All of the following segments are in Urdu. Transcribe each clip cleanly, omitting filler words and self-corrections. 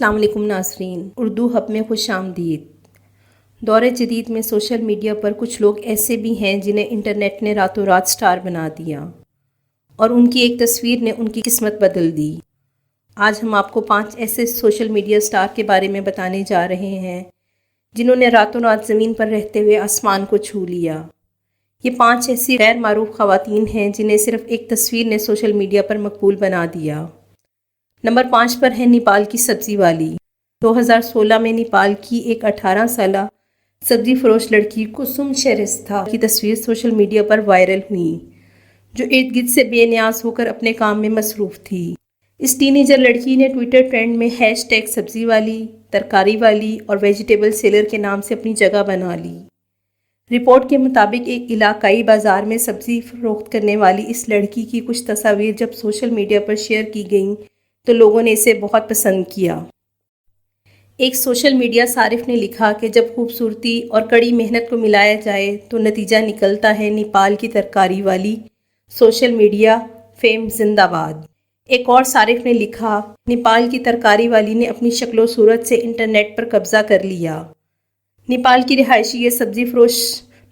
السلام علیکم ناظرین، اردو ہب میں خوش آمدید۔ دور جدید میں سوشل میڈیا پر کچھ لوگ ایسے بھی ہیں جنہیں انٹرنیٹ نے راتوں رات سٹار بنا دیا اور ان کی ایک تصویر نے ان کی قسمت بدل دی۔ آج ہم آپ کو 5 ایسے سوشل میڈیا سٹار کے بارے میں بتانے جا رہے ہیں جنہوں نے راتوں رات زمین پر رہتے ہوئے آسمان کو چھو لیا۔ یہ 5 ایسی غیر معروف خواتین ہیں جنہیں صرف ایک تصویر نے سوشل میڈیا پر مقبول بنا دیا۔ نمبر 5 پر ہے نیپال کی سبزی والی۔ 2016 میں نیپال کی ایک 18 سالہ سبزی فروش لڑکی کسم شیرستھا کی تصویر سوشل میڈیا پر وائرل ہوئی، جو ارد گرد سے بے نیاز ہو کر اپنے کام میں مصروف تھی۔ اس ٹینیجر لڑکی نے ٹویٹر ٹرینڈ میں #سبزی والی، ترکاری والی اور ویجیٹیبل سیلر کے نام سے اپنی جگہ بنا لی۔ رپورٹ کے مطابق ایک علاقائی بازار میں سبزی فروخت کرنے والی اس لڑکی کی کچھ تصاویر جب سوشل میڈیا پر شیئر کی گئیں تو لوگوں نے اسے بہت پسند کیا۔ ایک سوشل میڈیا صارف نے لکھا کہ جب خوبصورتی اور کڑی محنت کو ملایا جائے تو نتیجہ نکلتا ہے نیپال کی ترکاری والی، سوشل میڈیا فیم زندہ باد۔ ایک اور صارف نے لکھا، نیپال کی ترکاری والی نے اپنی شکل و صورت سے انٹرنیٹ پر قبضہ کر لیا۔ نیپال کی رہائشی یہ سبزی فروش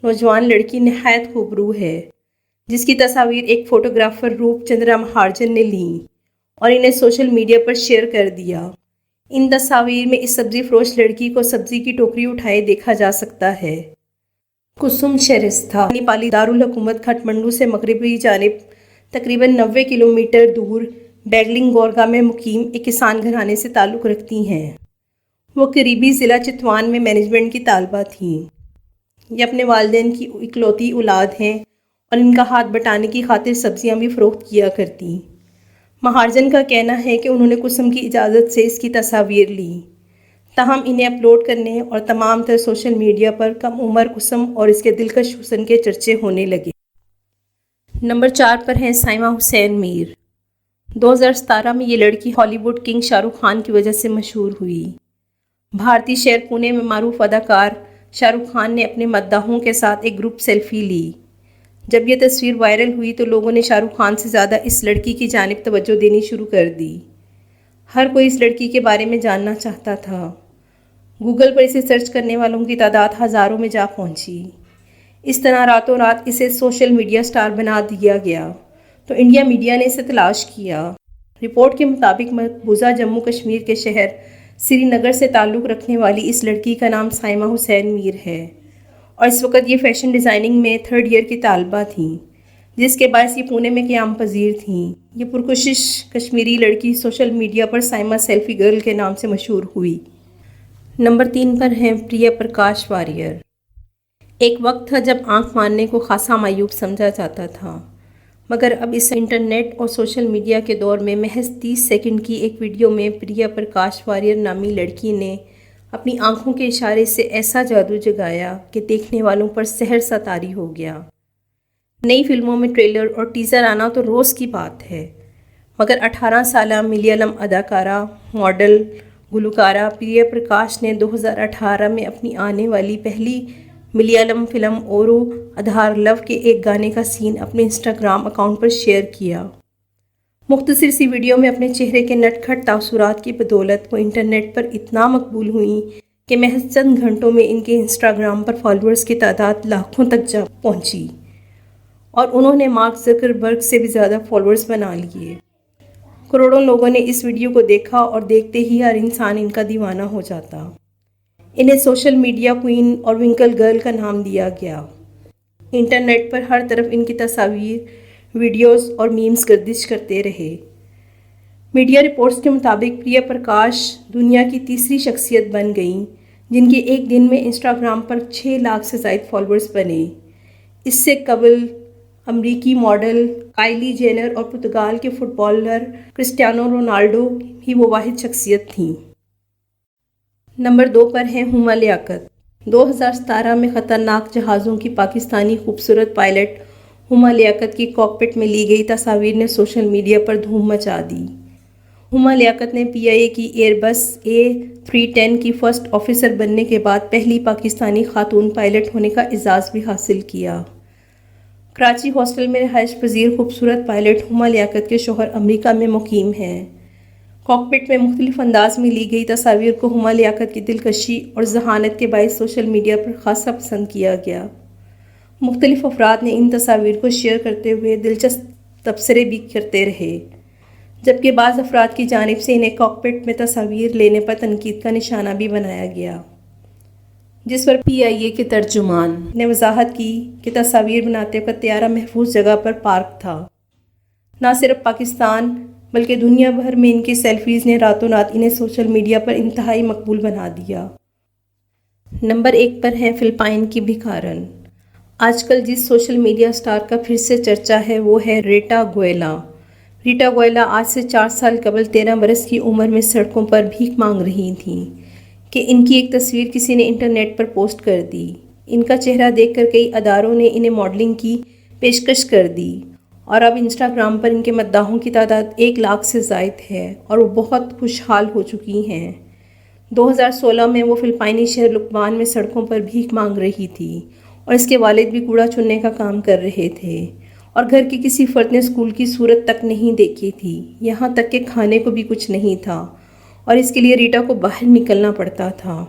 نوجوان لڑکی نہایت خوبرو ہے، جس کی تصاویر ایک فوٹوگرافر روپ چندرا مہاجن نے لیں اور انہیں سوشل میڈیا پر شیئر کر دیا۔ ان تصاویر میں اس سبزی فروش لڑکی کو سبزی کی ٹوکری اٹھائے دیکھا جا سکتا ہے۔ کسم شیرستھا نیپالی دارالحکومت کھٹمنڈو سے مغربی جانب تقریباً 90 کلومیٹر دور بیگلنگ گورگا میں مقیم ایک کسان گھرانے سے تعلق رکھتی ہیں۔ وہ قریبی ضلع چتوان میں مینجمنٹ کی طالبہ تھیں۔ یہ اپنے والدین کی اکلوتی اولاد ہیں اور ان کا ہاتھ بٹانے کی خاطر سبزیاں بھی فروخت کیا کرتی۔ مہاجن کا کہنا ہے کہ انہوں نے کسم کی اجازت سے اس کی تصاویر لی، تاہم انہیں اپلوڈ کرنے اور تمام تر سوشل میڈیا پر کم عمر کسم اور اس کے دلکش حسن کے چرچے ہونے لگے۔ نمبر 4 پر ہیں سائمہ حسین میر۔ 2017 میں یہ لڑکی ہالی ووڈ کنگ شاہ رخ خان کی وجہ سے مشہور ہوئی۔ بھارتی شہر پونے میں معروف اداکار شاہ رخ خان نے اپنے مداحوں کے ساتھ ایک گروپ سیلفی لی۔ جب یہ تصویر وائرل ہوئی تو لوگوں نے شاہ رخ خان سے زیادہ اس لڑکی کی جانب توجہ دینی شروع کر دی۔ ہر کوئی اس لڑکی کے بارے میں جاننا چاہتا تھا۔ گوگل پر اسے سرچ کرنے والوں کی تعداد ہزاروں میں جا پہنچی۔ اس طرح راتوں رات اسے سوشل میڈیا سٹار بنا دیا گیا تو انڈیا میڈیا نے اسے تلاش کیا۔ رپورٹ کے مطابق مقبوضہ جموں کشمیر کے شہر سری نگر سے تعلق رکھنے والی اس لڑکی کا نام سائمہ حسین میر ہے اور اس وقت یہ فیشن ڈیزائننگ میں 3rd ایئر کی طالبہ تھیں، جس کے باعث یہ پونے میں قیام پذیر تھیں۔ یہ پرکشش کشمیری لڑکی سوشل میڈیا پر سائمہ سیلفی گرل کے نام سے مشہور ہوئی۔ نمبر 3 پر ہیں پریا پرکاش واریئر۔ ایک وقت تھا جب آنکھ مارنے کو خاصا معیوب سمجھا جاتا تھا، مگر اب اس انٹرنیٹ اور سوشل میڈیا کے دور میں محض 30 سیکنڈ کی ایک ویڈیو میں پریا پرکاش واریئر نامی لڑکی نے اپنی آنکھوں کے اشارے سے ایسا جادو جگایا کہ دیکھنے والوں پر سحر سا طاری ہو گیا۔ نئی فلموں میں ٹریلر اور ٹیزر آنا تو روز کی بات ہے، مگر 18 سالہ ملیالم اداکارہ، ماڈل، گلوکارہ پریا پرکاش نے 2018 میں اپنی آنے والی پہلی ملیالم فلم اورو ادھار لو کے ایک گانے کا سین اپنے انسٹاگرام اکاؤنٹ پر شیئر کیا۔ مختصر سی ویڈیو میں اپنے چہرے کے نٹ کھٹ تاثرات کی بدولت وہ انٹرنیٹ پر اتنا مقبول ہوئیں کہ محض چند گھنٹوں میں ان کے انسٹاگرام پر فالوورز کی تعداد لاکھوں تک جا پہنچی اور انہوں نے مارک زکربرگ سے بھی زیادہ فالوورز بنا لیے۔ کروڑوں لوگوں نے اس ویڈیو کو دیکھا اور دیکھتے ہی ہر انسان ان کا دیوانہ ہو جاتا۔ انہیں سوشل میڈیا کوئین اور ونکل گرل کا نام دیا گیا۔ انٹرنیٹ پر ہر طرف ان کی تصاویر، ویڈیوز اور میمز گردش کرتے رہے۔ میڈیا رپورٹس کے مطابق پریا پرکاش دنیا کی تیسری شخصیت بن گئیں جن کے ایک دن میں انسٹاگرام پر 6 لاکھ سے زائد فالوورز بنے۔ اس سے قبل امریکی ماڈل کائلی جینر اور پرتگال کے فٹ بالر کرسٹیانو رونالڈو ہی وہ واحد شخصیت تھیں۔ نمبر 2 پر ہیں ہما لیاقت۔ 2017 میں خطرناک جہازوں کی پاکستانی خوبصورت پائلٹ ہما لیاقت کی کاکپٹ میں لی گئی تصاویر نے سوشل میڈیا پر دھوم مچا دی۔ ہما لیاقت نے PIA کی ایئر بس A310 کی فرسٹ آفیسر بننے کے بعد پہلی پاکستانی خاتون پائلٹ ہونے کا اعزاز بھی حاصل کیا۔ کراچی ہاسٹل میں رہائش پذیر خوبصورت پائلٹ ہما لیاقت کے شوہر امریکہ میں مقیم ہیں۔ کاکپٹ میں مختلف انداز میں لی گئی تصاویر کو ہما لیاقت کی دلکشی اور ذہانت کے باعث سوشل میڈیا پر خاصا پسند کیا گیا۔ مختلف افراد نے ان تصاویر کو شیئر کرتے ہوئے دلچسپ تبصرے بھی کرتے رہے، جبکہ بعض افراد کی جانب سے انہیں کاکپٹ میں تصاویر لینے پر تنقید کا نشانہ بھی بنایا گیا، جس پر PIA کے ترجمان نے وضاحت کی کہ تصاویر بناتے وقت طیارہ محفوظ جگہ پر پارک تھا۔ نہ صرف پاکستان بلکہ دنیا بھر میں ان کی سیلفیز نے راتوں رات انہیں سوشل میڈیا پر انتہائی مقبول بنا دیا۔ نمبر 1 پر ہے فلپائن کی بھکارن۔ آج کل جس سوشل میڈیا سٹار کا پھر سے چرچا ہے وہ ہے ریٹا گوئلا۔ ریٹا گوئلا آج سے 4 سال قبل 13 برس کی عمر میں سڑکوں پر بھیک مانگ رہی تھیں کہ ان کی ایک تصویر کسی نے انٹرنیٹ پر پوسٹ کر دی۔ ان کا چہرہ دیکھ کر کئی اداروں نے انہیں ماڈلنگ کی پیشکش کر دی اور اب انسٹاگرام پر ان کے مداحوں کی تعداد 1 لاکھ سے زائد ہے اور وہ بہت خوشحال ہو چکی ہیں۔ 2016 میں وہ فلپائنی شہر لکبان میں سڑکوں پر بھیک مانگ رہی تھی اور اس کے والد بھی کوڑا چننے کا کام کر رہے تھے اور گھر کے کسی فرد نے اسکول کی صورت تک نہیں دیکھی تھی، یہاں تک کہ کھانے کو بھی کچھ نہیں تھا اور اس کے لیے ریٹا کو باہر نکلنا پڑتا تھا۔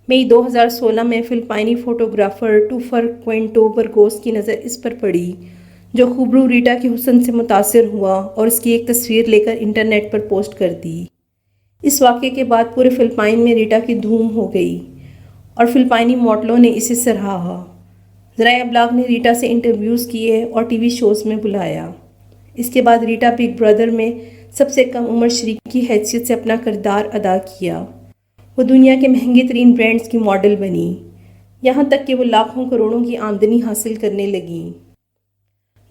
مئی 2016 میں فلپائنی فوٹوگرافر ٹوفر کوئنٹو برگوس کی نظر اس پر پڑی، جو خوبرو ریٹا کے حسن سے متاثر ہوا اور اس کی ایک تصویر لے کر انٹرنیٹ پر پوسٹ کر دی۔ اس واقعے کے بعد پورے فلپائن میں ریٹا کی دھوم ہو گئی اور فلپائنی ماڈلوں نے اسے سراہا۔ ذرائع ابلاغ نے ریٹا سے انٹرویوز کیے اور ٹی وی شوز میں بلایا۔ اس کے بعد ریٹا بگ برادر میں سب سے کم عمر شریک کی حیثیت سے اپنا کردار ادا کیا۔ وہ دنیا کے مہنگے ترین برانڈز کی ماڈل بنی، یہاں تک کہ وہ لاکھوں کروڑوں کی آمدنی حاصل کرنے لگیں۔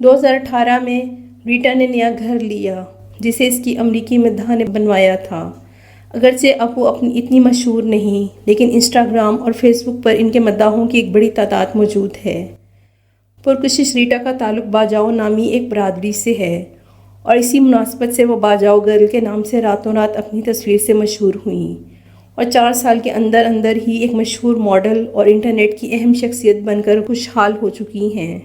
2018 میں ریٹا نے نیا گھر لیا جسے اس کی امریکی مداح نے بنوایا تھا۔ اگرچہ اب وہ اتنی مشہور نہیں، لیکن انسٹاگرام اور فیس بک پر ان کے مداحوں کی ایک بڑی تعداد موجود ہے۔ پرکشش ریٹا کا تعلق باجاؤ نامی ایک برادری سے ہے اور اسی مناسبت سے وہ باجاؤ گرل کے نام سے راتوں رات اپنی تصویر سے مشہور ہوئیں اور 4 سال کے اندر ہی ایک مشہور ماڈل اور انٹرنیٹ کی اہم شخصیت بن کر خوشحال ہو چکی ہیں۔